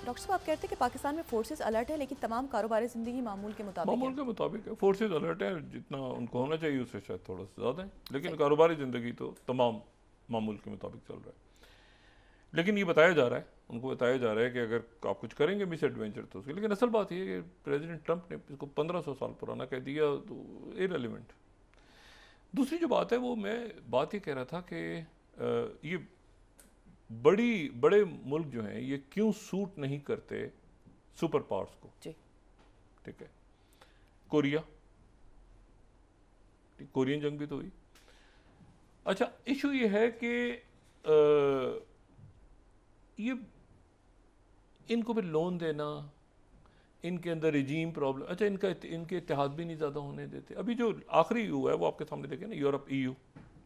Doctor साहब आप कहते हैं कि पाकिस्तान में फोर्सेस अलर्ट है लेकिन तमाम कारोबारी ज़िंदगी मामूल के मुताबिक मामूल है। के मुताबिक है, फोर्सेज अलर्ट है, जितना उनको होना चाहिए उससे शायद थोड़ा सा ज़्यादा है, लेकिन सही। कारोबारी ज़िंदगी तो तमाम मामूल के मुताबिक चल रहा है। लेकिन ये बताया जा रहा है, उनको बताया जा रहा है कि अगर आप कुछ करेंगे मिस एडवेंचर तो उसके, लेकिन असल बात यह है कि प्रेसिडेंट ट्रंप ने इसको 1500 साल पुराना कह दिया तो इरेलीवेंट। दूसरी जो बात है वो मैं बात ये कह रहा था कि ये बड़े मुल्क जो हैं ये क्यों सूट नहीं करते सुपर पावर्स को। जी। ठीक है, कोरिया, कोरियन जंग भी तो हुई। अच्छा, इशू ये है कि ये इनको भी लोन देना, इनके अंदर रिजीम प्रॉब्लम, अच्छा इनके इत्तेहाद भी नहीं ज़्यादा होने देते। अभी जो आखिरी हुआ है वो आपके सामने देखें ना, यूरोप ईयू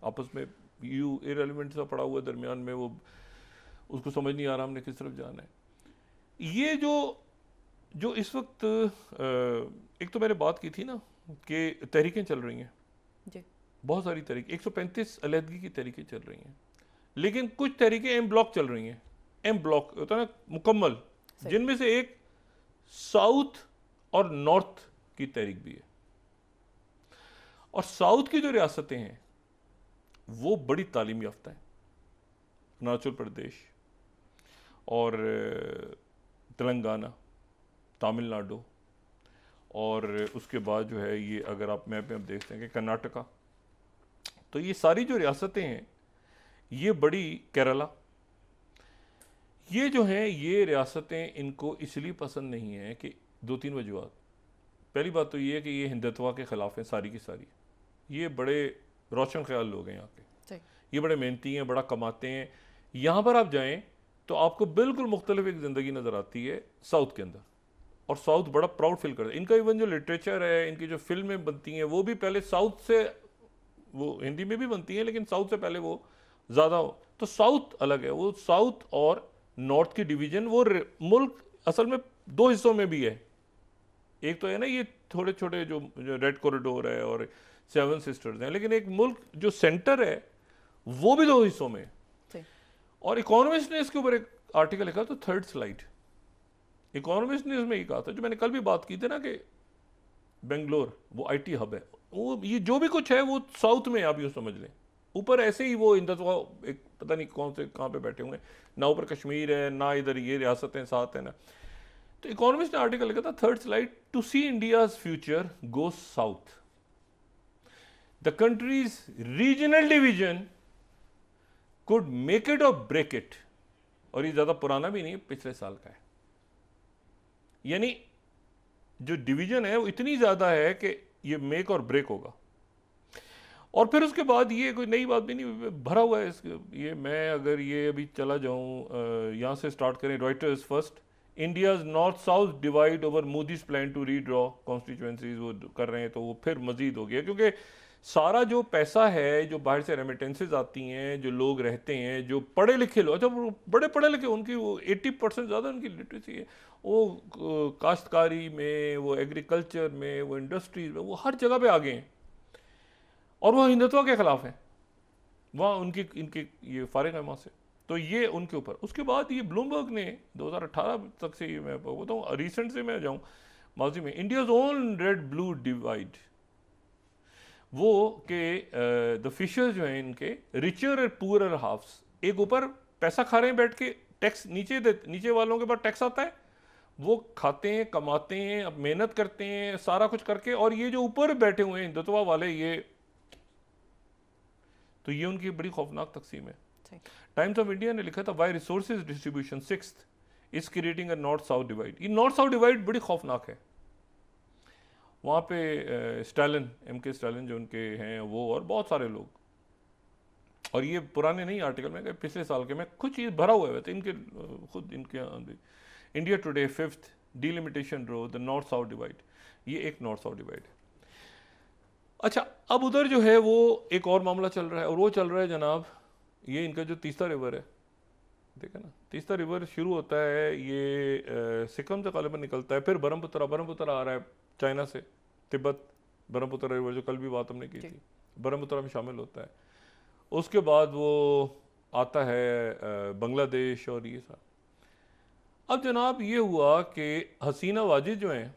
आपस में, ईयू इरेलीवेंट सा पड़ा हुआ है दरमियान में, वो उसको समझ नहीं आ रहा हमने किस तरफ जाना है। ये जो जो इस वक्त एक तो मैंने बात की थी ना कि तहरीकें चल रही हैं, जी। बहुत सारी तहरीकें, 135 अलहदगी की तहरीकें चल रही हैं, लेकिन कुछ तहरीकें एम ब्लॉक चल रही हैं। एम ब्लॉक होता है ना मुकम्मल, सही। जिनमें से एक साउथ और नॉर्थ की तहरीक भी है। और साउथ की जो रियासतें हैं वो बड़ी तालीम याफ्ता हैं, अरुणाचल प्रदेश और तेलंगाना, तमिलनाडु, और उसके बाद जो है ये अगर आप मैप में आप देखते हैं कि कर्नाटका, तो ये सारी जो रियासतें हैं ये बड़ी, केरला, ये जो हैं ये रियासतें इनको इसलिए पसंद नहीं है कि दो तीन वजूहत। पहली बात तो ये है कि ये हिंदुत्व के ख़िलाफ़ हैं सारी की सारी, ये बड़े रोशन ख्याल लोग हैं यहाँ के, सही। ये बड़े मेहनती हैं, बड़ा कमाते हैं। यहाँ पर आप जाएं तो आपको बिल्कुल मुख्तलिफ एक ज़िंदगी नज़र आती है साउथ के अंदर, और साउथ बड़ा प्राउड फील करता है। इनका इवन जो लिटरेचर है, इनकी जो फिल्में बनती हैं वो भी पहले साउथ से, वो हिंदी में भी बनती हैं लेकिन साउथ से पहले वो ज़्यादा हो। तो साउथ अलग है, वो साउथ और नॉर्थ की डिवीजन, वो मुल्क असल में दो हिस्सों में भी है। एक तो है ना ये थोड़े छोटे जो रेड कॉरिडोर है और सेवन सिस्टर्स हैं, लेकिन एक मुल्क जो सेंटर है वो भी दो हिस्सों में है। सही। और इकोनॉमिस्ट ने इसके ऊपर एक आर्टिकल लिखा, तो थर्ड स्लाइड, इकोनॉमिस्ट ने इसमें ये कहा था जो मैंने कल भी बात की थी ना कि बेंगलोर वो आईटी हब है, वो ये जो भी कुछ है वो साउथ में, आप यूँ समझ लें। ऊपर ऐसे ही वो हिंदुत्व एक पता नहीं कौन से कहाँ पे बैठे हुए हैं ना, ऊपर कश्मीर है ना, इधर ये रियासतें साथ है ना। तो इकोनॉमिस्ट ने आर्टिकल लिखा था, third slide, to see India's future go south, the country's regional division could make it or break it. और ये ज्यादा पुराना भी नहीं है, पिछले साल का है। यानी जो डिवीजन है वो इतनी ज्यादा है कि ये मेक और ब्रेक होगा। और फिर उसके बाद ये कोई नई बात भी नहीं, भरा हुआ है ये। मैं अगर ये अभी चला जाऊं, यहाँ से स्टार्ट करें, Reuters first, India's north south divide over Modi's plan to redraw constituencies, वो कर रहे हैं तो वो फिर मजीद हो गया, क्योंकि सारा जो पैसा है जो बाहर से रेमिटेंसेज आती हैं, जो लोग रहते हैं जो पढ़े लिखे लोग, अच्छा वो बड़े पढ़े लिखे, उनकी वो 80% ज़्यादा उनकी लिटरेसी है, वो काश्तकारी में, वो एग्रीकल्चर में, वो इंडस्ट्रीज में, वो हर जगह पे आगे हैं, और वो हिंदुत्व के खिलाफ हैं। वहाँ उनकी इनके ये फारिग है वहाँ से, तो ये उनके ऊपर। उसके बाद ये ब्लूमबर्ग ने 2018 तक से, ये मैं बताऊँ रिसेंट से मैं जाऊँ माजी में, India's own red blue divide, वो के द फिशर्स जो हैं इनके रिचर और पुअरर हाफ्स, एक ऊपर पैसा खा रहे हैं बैठ के, टैक्स नीचे वालों के पास टैक्स आता है, वो खाते हैं, कमाते हैं, अब मेहनत करते हैं सारा कुछ करके, और ये जो ऊपर बैठे हुए हैं हिंदुत्व वाले, ये तो ये उनकी बड़ी खौफनाक तकसीम है। टाइम्स ऑफ इंडिया ने लिखा था, why resources distribution sixth is creating a north south divide. ये नॉर्थ साउथ डिवाइड बड़ी खौफनाक है। वहाँ पे स्टालिन, MK स्टालिन जो उनके हैं वो, और बहुत सारे लोग, और ये पुराने नहीं आर्टिकल में, पिछले साल के में कुछ चीज़ भरा हुआ है तो इनके खुद इनके India today fifth delimitation draw the north south divide, ये एक नॉर्थ साउथ डिवाइड है। अच्छा, अब उधर जो है वो एक और मामला चल रहा है, और वो चल रहा है जनाब, ये इनका जो तीस्ता रिवर है, देखा ना, तीस्ता रिवर शुरू होता है ये सिक्किम से गालिबन निकलता है, फिर ब्रह्मपुत्र आ रहा है चाइना से, तिब्बत, ब्रह्मपुत्र रिवर जो कल भी बात हमने की थी, ब्रह्मपुत्र में शामिल होता है। उसके बाद वो आता है बांग्लादेश और ये सब। अब जनाब ये हुआ कि हसीना वाजिद जो हैं,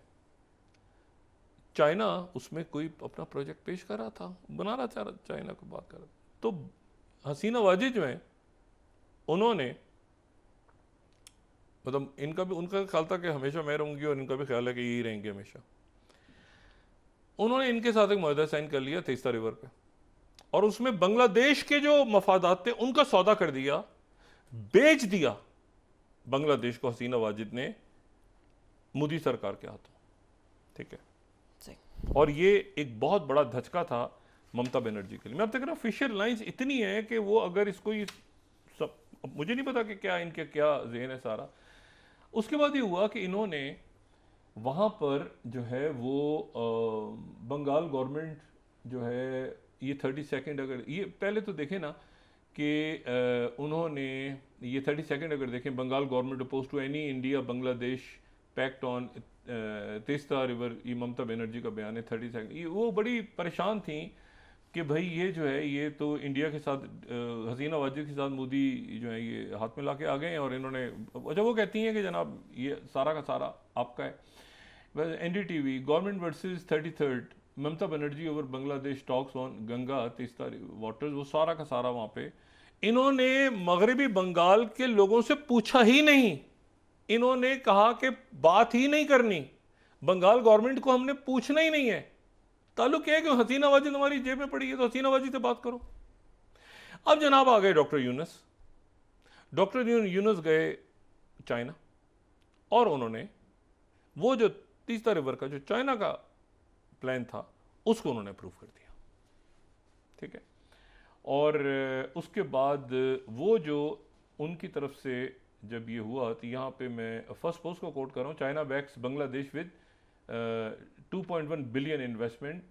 चाइना उसमें कोई अपना प्रोजेक्ट पेश कर रहा था, बना रहा था, चाइना को बात कर रहा था। तो हसीना वाजिद जो हैं उन्होंने, मतलब इनका भी, उनका ख्याल था कि हमेशा मैं रहूंगी और इनका भी ख्याल है कि यही रहेंगे हमेशा। उन्होंने इनके साथ एक मुआहदा साइन कर लिया तीस्ता रिवर पे, और उसमें बांग्लादेश के जो मफादात थे उनका सौदा कर दिया, बेच दिया बांग्लादेश को हसीना वाजिद ने मोदी सरकार के हाथों। ठीक है, और ये एक बहुत बड़ा धचका था ममता बनर्जी के लिए। मैं अब तक ऑफिशियल लाइंस इतनी है कि वो अगर इसको ये सब, मुझे नहीं पता कि क्या इनके क्या ज़हन है सारा। उसके बाद ये हुआ कि इन्होंने वहाँ पर जो है वो बंगाल गवर्नमेंट जो है ये 32nd, अगर ये पहले तो देखें ना कि उन्होंने ये 32nd अगर देखें, Bengal government oppose to any India Bangladesh pact on Teesta river, ये ममता बनर्जी का बयान है 32nd। ये वो बड़ी परेशान थी कि भाई ये जो है ये तो इंडिया के साथ हसीना वाजिद के साथ मोदी जो है ये हाथ में ला के आ गए हैं, और इन्होंने, अच्छा वो कहती हैं कि जनाब ये सारा का सारा आपका है। NDTV, government versus 33rd, Mamata Banerjee over Bangladesh talks on Ganga Teesta waters, वो सारा का सारा वहाँ पे इन्होंने मगरबी बंगाल के लोगों से पूछा ही नहीं। इन्होंने कहा कि बात ही नहीं करनी, बंगाल गवर्नमेंट को हमने पूछना ही नहीं है। ताल्लुक क्या है कि हसीना वाजिद हमारी जेब में पड़ी है, तो हसीना वाजिद से बात करो। अब जनाब आ गए डॉक्टर यूनुस। डॉक्टर यूनुस गए चाइना, और उन्होंने वो जो तीस्ता रिवर का जो चाइना का प्लान था उसको उन्होंने अप्रूव कर दिया। ठीक है, और उसके बाद वो जो उनकी तरफ से जब ये हुआ, तो यहाँ पे मैं फर्स्ट पोस्ट को कोट कर रहा हूँ, China backs Bangladesh with 2.1 billion investment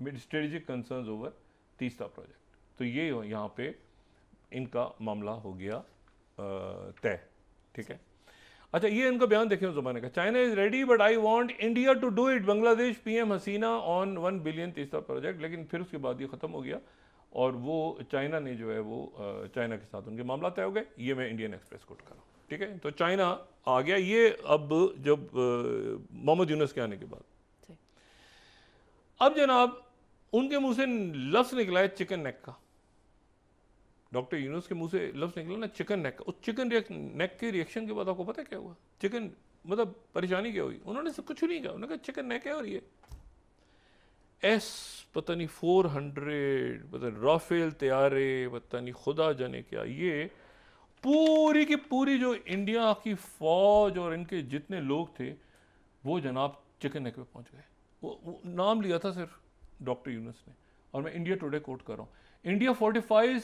mid strategic concerns over Teesta project. तो ये यहाँ पे इनका मामला हो गया तय। ठीक है, अच्छा ये इनका बयान देखें उस जमाने का, China is ready but I want India to do it, Bangladesh PM Hasina on 1 billion Teesta project. लेकिन फिर उसके बाद ये ख़त्म हो गया, और वो चाइना ने जो है वो चाइना के साथ उनके मामला तय हो गए। ये मैं इंडियन एक्सप्रेस कोट कर रहा हूँ। ठीक है, तो चाइना आ गया ये अब जब मोहम्मद यूनुस के आने के बाद। अब जनाब उनके मुंह से लफ्ज़ निकला है चिकन नेक का। डॉक्टर यूनुस के मुंह से लफ्ज़ निकला ना चिकन नेक का। उस चिकन नेक के रिएक्शन के बाद आपको पता है क्या हुआ? चिकन मतलब परेशानी क्या हुई? उन्होंने सब कुछ नहीं कहा, उन्होंने कहा चिकन नेक है, और ये पता नहीं 400 पता नहीं राफेल तैयारे, पता नहीं खुदा जाने क्या, ये पूरी की पूरी जो इंडिया की फौज और इनके जितने लोग थे वो जनाब चिकन नेक पे पहुंच गए। वो नाम लिया था सिर्फ डॉक्टर यूनुस ने, और मैं इंडिया टुडे कोट कर रहा हूँ, India fortifies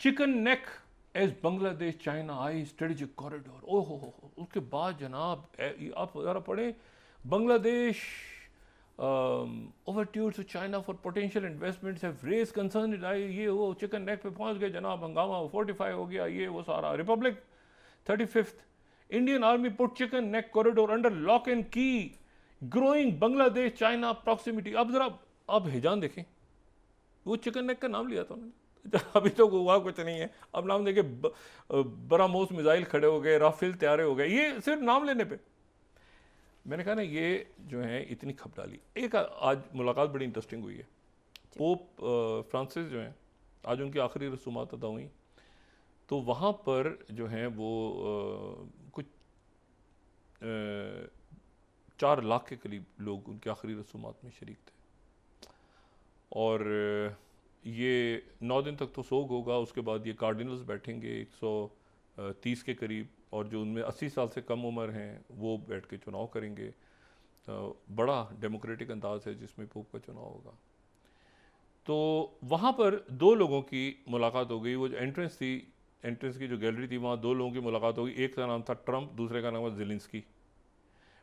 chicken neck as Bangladesh China eye strategic corridor. ओहो हो, उसके बाद जनाब आप ज़रा पढ़े, Bangladesh overtures to China for potential investments have raised concern, ये वो चिकन नेक पे पहुंच गए जनाब, हंगामा फोर्टिफाई हो गया, ये वो सारा। Republic 35th, Indian army put chicken neck corridor under lock and की, ग्रोइंग बांग्लादेश चाइना प्रॉक्सिमिटी। अब जरा आप हिजान देखें, वो चिकन नेक का नाम लिया था उन्होंने, अभी तो हुआ कुछ नहीं है। अब नाम देखे बरामोस मिसाइल खड़े हो गए, राफेल तैयारे हो गए, ये सिर्फ नाम लेने पे। मैंने कहा ना ये जो है इतनी खप डाली। एक आज मुलाकात बड़ी इंटरेस्टिंग हुई है, पोप फ्रांसिस जो हैं, आज उनकी आखिरी रसूमात अदा हुई, तो वहाँ पर जो हैं वो कुछ 4 लाख के करीब लोग उनकी आखिरी रसूमात में शरीक थे। और ये 9 दिन तक तो सोग होगा, उसके बाद ये कार्डिनल्स बैठेंगे 130 के करीब, और जो उनमें 80 साल से कम उम्र हैं वो बैठ के चुनाव करेंगे। बड़ा डेमोक्रेटिक अंदाज है जिसमें पोप का चुनाव होगा। तो वहाँ पर 2 लोगों की मुलाकात हो गई। वो जो एंट्रेंस थी, एंट्रेंस की जो गैलरी थी, वहाँ 2 लोगों की मुलाकात हो गई। एक का नाम था ट्रंप, दूसरे का नाम था ज़ेलेंस्की।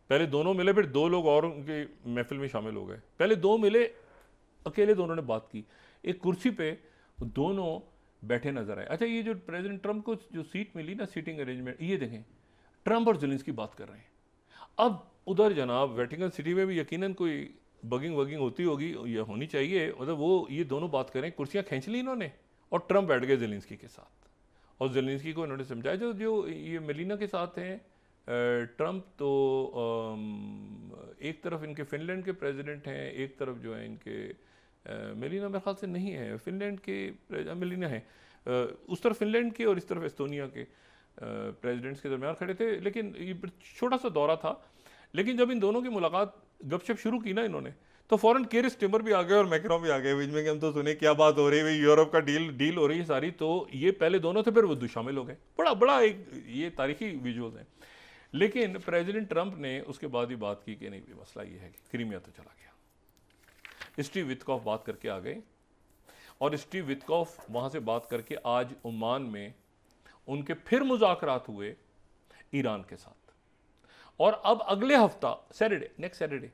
पहले दोनों मिले, फिर 2 लोग और उनकी महफिल में शामिल हो गए। पहले 2 मिले, अकेले दोनों ने बात की, एक कुर्सी पे दोनों बैठे नजर आए। अच्छा, ये जो प्रेसिडेंट ट्रंप को जो सीट मिली ना, सीटिंग अरेंजमेंट, ये देखें ट्रंप और ज़ेलेंस्की बात कर रहे हैं। अब उधर जनाब वेटिकन सिटी में भी यकीनन कोई बगिंग वगिंग होती होगी, ये होनी चाहिए, मतलब वो ये दोनों बात करें, कुर्सियां खींच ली इन्होंने, और ट्रंप बैठ गए ज़ेलेंस्की के साथ, और ज़ेलेंस्की को इन्होंने समझाया। जो जो ये मेलिना के साथ हैं ट्रंप, तो एक तरफ इनके फिनलैंड के प्रेसिडेंट हैं, एक तरफ जो है इनके मेलिना मेरे ख्याल से नहीं है, फिनलैंड के मेलिना है, उस तरफ फिनलैंड के और इस तरफ एस्टोनिया के प्रेसिडेंट्स के दरमियान खड़े थे। लेकिन ये छोटा सा दौरा था, लेकिन जब इन दोनों की मुलाकात गपशप शुरू की ना इन्होंने, तो फौरन केयर स्टिमर भी आ गए और मैक्रोन भी आ गए बीच में कि हम तो सुने क्या बात हो रही है, यूरोप का डील हो रही है सारी। तो ये पहले दोनों थे, फिर वो शामिल हो गए। बड़ा बड़ा एक ये तारीखी विजुअल्स हैं। लेकिन प्रेसिडेंट ट्रंप ने उसके बाद ही बात की कि नहीं, मसला ये है कि क्रीमिया तो चला गया। स्टीव विटकॉफ बात करके आ गए, और स्टीव विटकॉफ वहाँ से बात करके आज ओमान में उनके फिर मुज़ाकरात हुए ईरान के साथ। और अब अगले हफ्ता सैटरडे, नेक्स्ट सैटरडे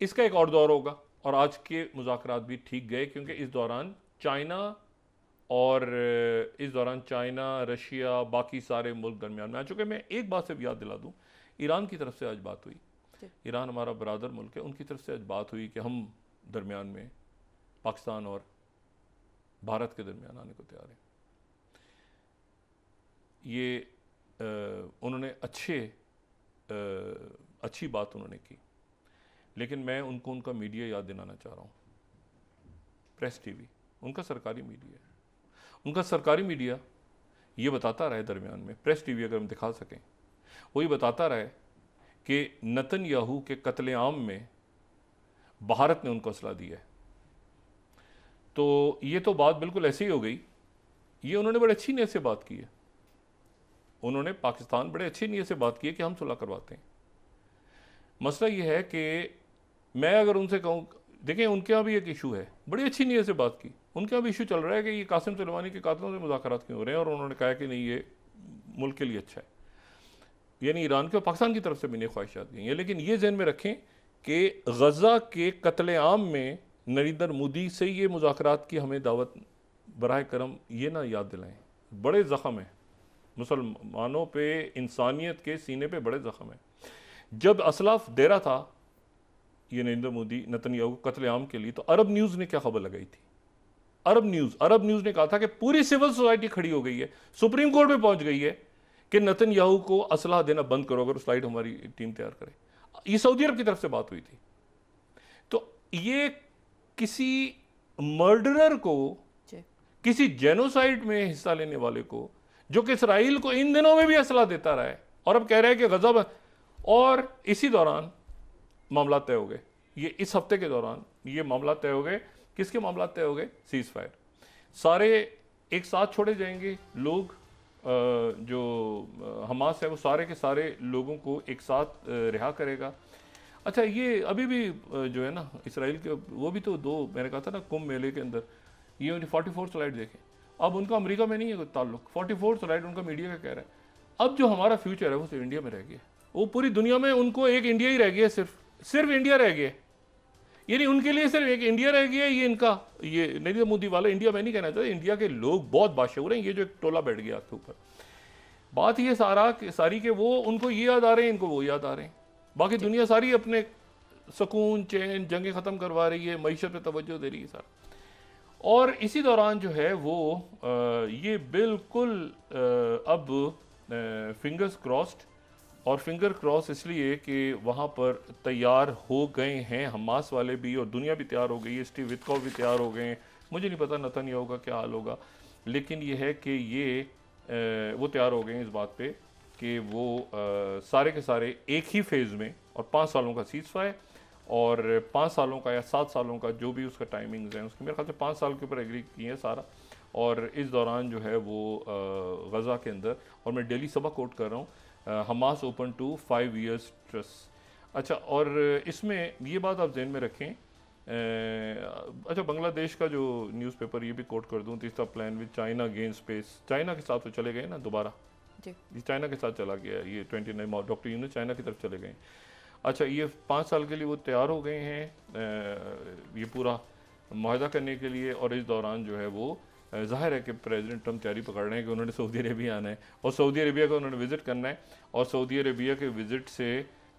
इसका एक और दौर होगा। और आज के मुज़ाकरात भी ठीक गए, क्योंकि इस दौरान चाइना, रशिया, बाकी सारे मुल्क दरमियान में आ चुके। मैं एक बात से भी याद दिला दूं, ईरान की तरफ से आज बात हुई। ईरान हमारा बरादर मुल्क है, उनकी तरफ से आज बात हुई कि हम दरमियान में पाकिस्तान और भारत के दरमियान आने को तैयार हैं। ये उन्होंने अच्छी बात उन्होंने की। लेकिन मैं उनको उनका मीडिया याद दिलाना चाह रहा हूँ। प्रेस टीवी उनका सरकारी मीडिया है। उनका सरकारी मीडिया ये बताता रहे दरमियान में, प्रेस टीवी अगर हम दिखा सकें, वो ये बताता रहे कि नेतन्याहू के कत्लेआम में भारत ने उनको असला दिया है। तो ये तो बात बिल्कुल ऐसी ही हो गई। ये उन्होंने बड़े अच्छी नीयत से बात की है। उन्होंने पाकिस्तान बड़े अच्छी नीयत से बात की है कि हम सुलह करवाते हैं। मसला ये है कि मैं अगर उनसे कहूँ, देखें उनके यहाँ भी एक इशू है, बड़ी अच्छी नीयत से बात की। उनके यहाँ भी इशू चल रहा है कि ये कासिम सुलेमानी के कातलों से मुज़ाकरात क्यों हो रहे हैं, और उन्होंने कहा कि नहीं, ये मुल्क के लिए अच्छा है। यानी ईरान के और पाकिस्तान की तरफ से भी नई ख्वाहिशात गई हैं। लेकिन ये जहन में रखें कि गज़ा के कत्लेआम में नरेंद्र मोदी से ये मुज़ाकरात की हमें दावत बराह करम ये ना याद दिलाएं। बड़े ज़ख़म हैं मुसलमानों पे, इंसानियत के सीने पे बड़े ज़ख़म हैं। जब असलाफ दे रहा था ये नरेंद्र मोदी नेतन्याहू कत्लेआम के लिए, तो अरब न्यूज़ ने क्या खबर लगाई थी? अरब न्यूज़ ने कहा था कि पूरी सिविल सोसाइटी खड़ी हो गई है, सुप्रीम कोर्ट में पहुंच गई है कि नेतन्याहू को असलाह देना बंद करो, अगर स्लाइड हमारी टीम तैयार करे। ये सऊदी अरब की तरफ से बात हुई थी। तो ये किसी मर्डरर को, किसी जेनोसाइड में हिस्सा लेने वाले को, जो कि इसराइल को इन दिनों में भी असलाह देता रहा है, और अब कह रहा है कि गज़ब, और इसी दौरान मामला तय हो गए। ये इस हफ्ते के दौरान ये मामला तय हो गए। किसके मामला तय हो गए? Cease fire. सारे एक साथ छोड़े जाएंगे लोग, जो हमास है वो सारे के सारे लोगों को एक साथ रिहा करेगा। अच्छा, ये अभी भी जो है ना इसराइल के, वो भी तो दो, मैंने कहा था ना कुंभ मेले के अंदर, ये 44 स्लाइड देखें। अब उनका अमेरिका में नहीं है कोई ताल्लुक, 44 स्लाइड उनका मीडिया का कह रहा है। अब जो हमारा फ्यूचर है वो सिर्फ इंडिया में रह गया। वो पूरी दुनिया में उनको एक इंडिया ही रह गया, सिर्फ इंडिया रह गया। यानी उनके लिए सिर्फ एक इंडिया रह गया। ये इनका, ये नरेंद्र मोदी वाला इंडिया में नहीं कहना चाहते, इंडिया के लोग बहुत बाशऊर हैं। ये जो एक टोला बैठ गया आपके ऊपर, बात ये सारी के वो उनको ये याद आ रहे हैं, इनको वो याद आ रहे हैं। बाकी दुनिया सारी अपने सुकून, चैन, जंगें ख़त्म करवा रही है, मईशत पे तवज्जो दे रही है सारा। और इसी दौरान जो है वो ये बिल्कुल अब फिंगर्स क्रॉस्ड, और फिंगर क्रॉस इसलिए कि वहाँ पर तैयार हो गए हैं हमास वाले भी, और दुनिया भी तैयार हो गई है, स्टीव विटकॉफ भी तैयार हो गए हैं। मुझे नहीं पता नेतन्याहू का क्या हाल होगा, लेकिन ये है कि ये वो तैयार हो गए हैं इस बात पे कि वो सारे के सारे एक ही फेज़ में, और 5 सालों का सीज फायर, और 5 सालों का या 7 सालों का जो भी उसका टाइमिंग्स हैं, उसके मेरे ख्याल से 5 साल के ऊपर एग्री किए हैं सारा। और इस दौरान जो है वो गज़ा के अंदर, और मैं डेली सबक कोट कर रहा हूँ, Hamas open to 5 years trust. अच्छा, और इसमें ये बात आप जहन में रखें। अच्छा, बांग्लादेश का जो न्यूज़पेपर, ये भी कोट कर दूँ, तीसरा plan with China gain space. China के साथ तो चले गए ना दोबारा, ये चाइना के साथ चला गया ये 29 डॉक्टर यूनुस चाइना की तरफ चले गए। अच्छा, ये 5 साल के लिए वो तैयार हो गए हैं ये पूरा मुआहदा करने के लिए। और इस दौरान जो है वो ज़ाहिर है कि प्रेसिडेंट ट्रंप तैयारी पकड़ रहे हैं कि उन्होंने सऊदी अरेबिया आना है, और सऊदी अरेबिया का उन्होंने विज़िट करना है। और सऊदी अरेबिया के विज़िट से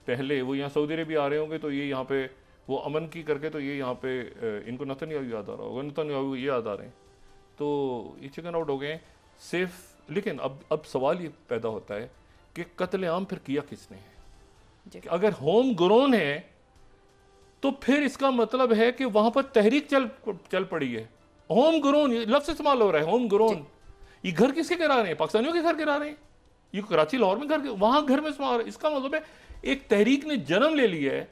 पहले वो यहाँ सऊदी अरेबिया आ रहे होंगे, तो ये यहाँ पे वो अमन की करके, तो ये यहाँ पे इनको नेतन्याहू याद आ रहा होगा, नेतन्याहू ये याद आ रहे हैं, तो ये चिकन आउट हो गए। सिर्फ लेकिन अब सवाल ये पैदा होता है कि कत्लेआम फिर किया किसने है? जी। कि अगर होम ग्रोन है तो फिर इसका मतलब है कि वहां पर तहरीक चल पड़ी है। होम ग्रोन लफ्ज इस्तेमाल हो रहा है, होम ग्रोन। ये घर किसके गिरा रहे हैं? पाकिस्तानियों के घर गिरा रहे हैं। ये कराची लाहौर में घर, वहां घर में इस्तेमाल। इसका मतलब है एक तहरीक ने जन्म ले लिया है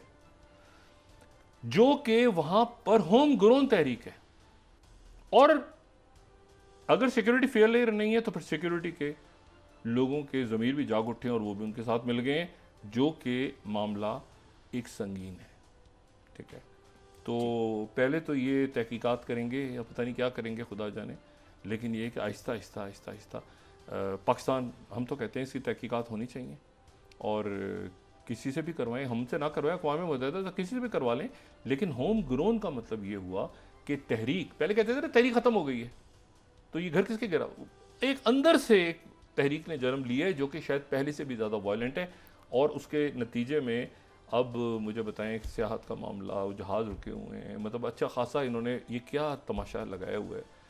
जो कि वहां पर होम ग्रोन तहरीक है। और अगर सिक्योरिटी फेलियर नहीं है तो फिर सिक्योरिटी के लोगों के ज़मीर भी जाग उठे और वो भी उनके साथ मिल गए, जो कि मामला एक संगीन है। ठीक है, तो पहले तो ये तहकीकात करेंगे या पता नहीं क्या करेंगे, खुदा जाने। लेकिन ये कि आहिस्ता आहिस्ता आहिस्ता आहिस्ता पाकिस्तान, हम तो कहते हैं इसकी तहकीकात होनी चाहिए और किसी से भी करवाएं, हमसे ना करवाएं, अक़वाम मुत्तहिदा तो किसी से भी करवा लें। लेकिन होम ग्रोन का मतलब ये हुआ कि तहरीक, पहले कहते थे ना तहरीक ख़त्म हो गई है, तो ये घर किसके गिरा? एक अंदर से एक तहरीक ने जन्म लिया है जो कि शायद पहले से भी ज़्यादा वायलेंट है। और उसके नतीजे में अब मुझे बताएं, सियाहत का मामला, जहाज़ रुके हुए हैं, मतलब अच्छा खासा इन्होंने ये क्या तमाशा लगाया हुआ है।